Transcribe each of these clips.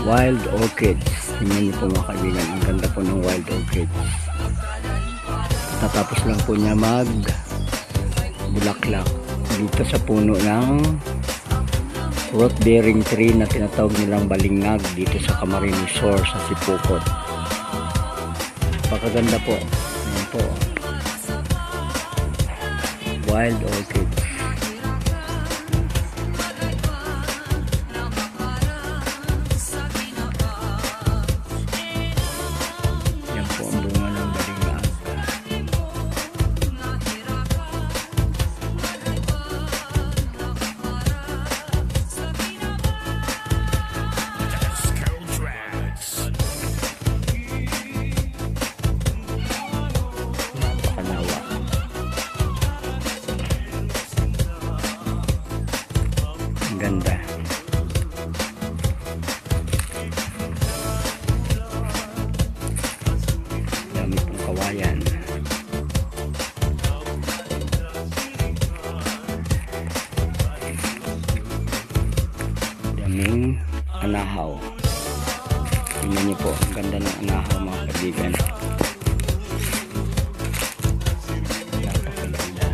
Wild orchids. Tingnan niyo po mga kaibigan, ang ganda po ng wild orchids. Tatapos lang po niya mag bulaklak dito sa puno ng fruit bearing tree na tinatawag nilang balingag dito sa Camarines Sur sa Sipokot. Pakaganda po. Ayan po. Wild orchids. Yan po ang bunga ng balingag. Napakalawa. Ang ganda. Dami pong kawayan. Daming anahaw. Tingnan niyo po, ang ganda ng anahaw mga kaibigan. Napakaganda.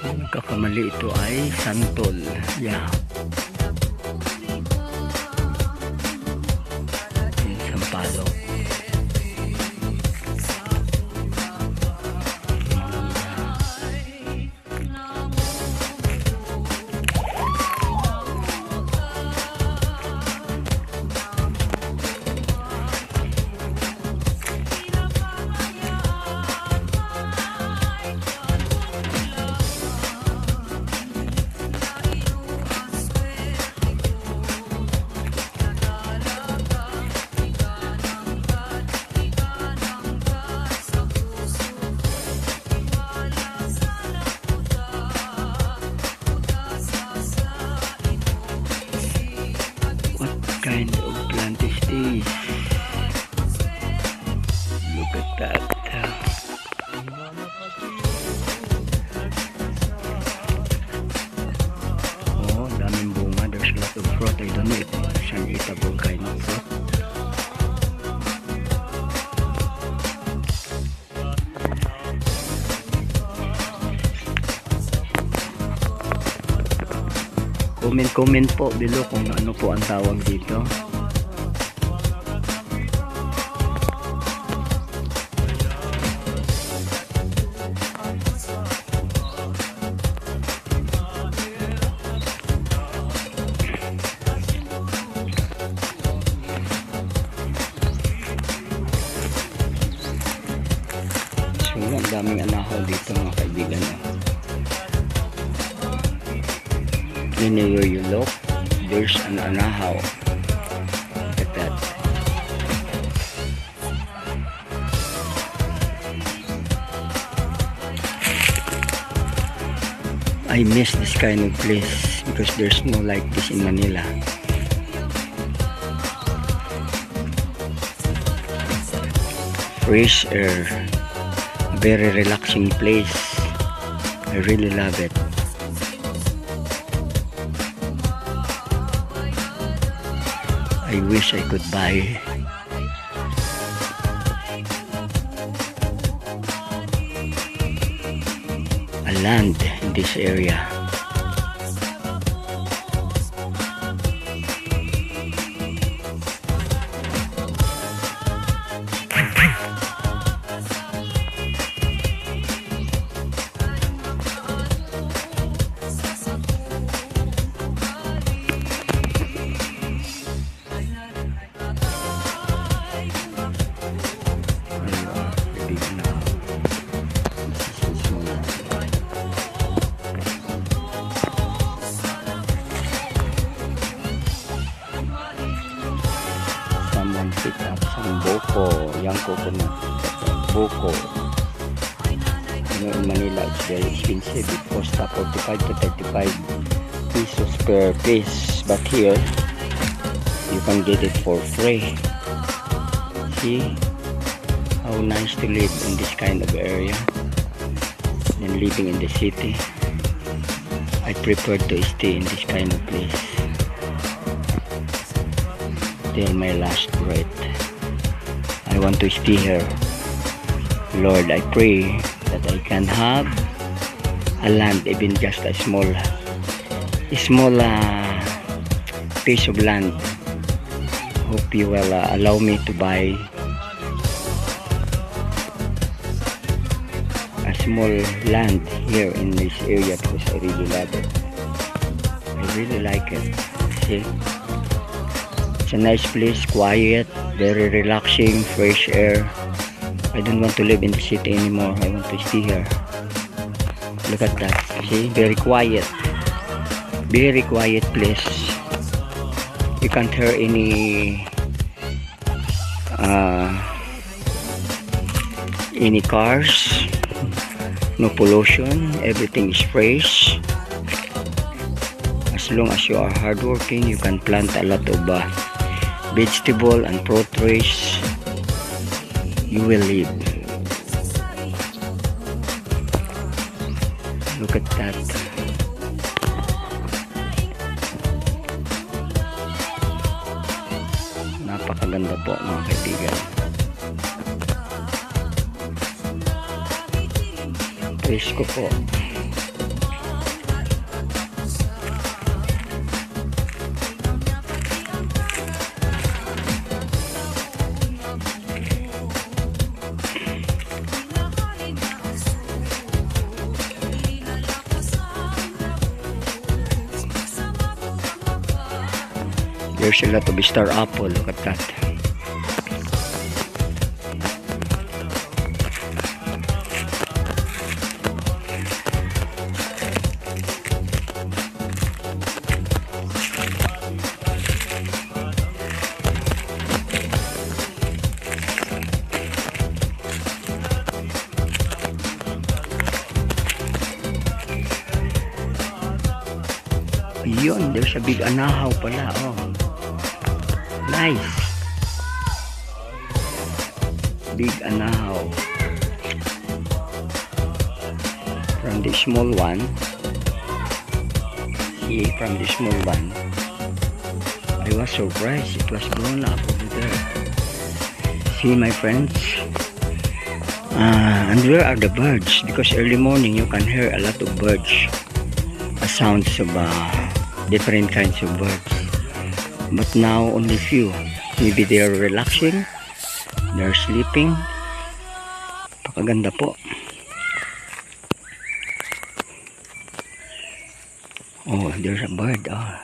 Ang kakamali ito ay santol. Yeah. Sampalo. What kind of plant is this? Look at that. Oh, daming bunga. There's a lot of fruit. I don't know if it's an eatable kind of fruit. Comment po below kung ano po ang tawag dito. So, ang daming anahaw dito mga kaibigan. Anywhere you look, there's an anahaw. Look at that. I miss this kind of place because there's no like this in Manila. Fresh air, a very relaxing place. I really love it. I wish I could buy a land in this area. pick up some buko, young coconut, buko. You know, in Manila it's very expensive. It costs 45 to 35 pesos per piece, but here you can get it for free. See how nice to live in this kind of area than living in the city. I prefer to stay in this kind of place till my last breath. I want to stay here. Lord, I pray that I can have a land, even just a small piece of land. Hope you will allow me to buy a small land here in this area, because I really love it. I really like it. See, it's a nice place, quiet, very relaxing, fresh air. I don't want to live in the city anymore. I want to stay here. Look at that. See, very quiet place. You can't hear any cars, no pollution, everything is fresh. As long as you are hardworking, you can plant a lot of vegetable and fruit trees. You will live. Look at that. Napakaganda po, mga kaibigan. Presko po. There's a lot of star apple. Look at that. Yun, there's a big anahaw pala. Oh, nice. Big anahaw. From the small one. See, from the small one, I was surprised. It was grown up over there. See, my friends. And where are the birds? Because early morning you can hear a lot of birds. Sounds of different kinds of birds, but now only few. Maybe they are relaxing, they're sleeping. Pakaganda po. Oh, there's a bird. Oh,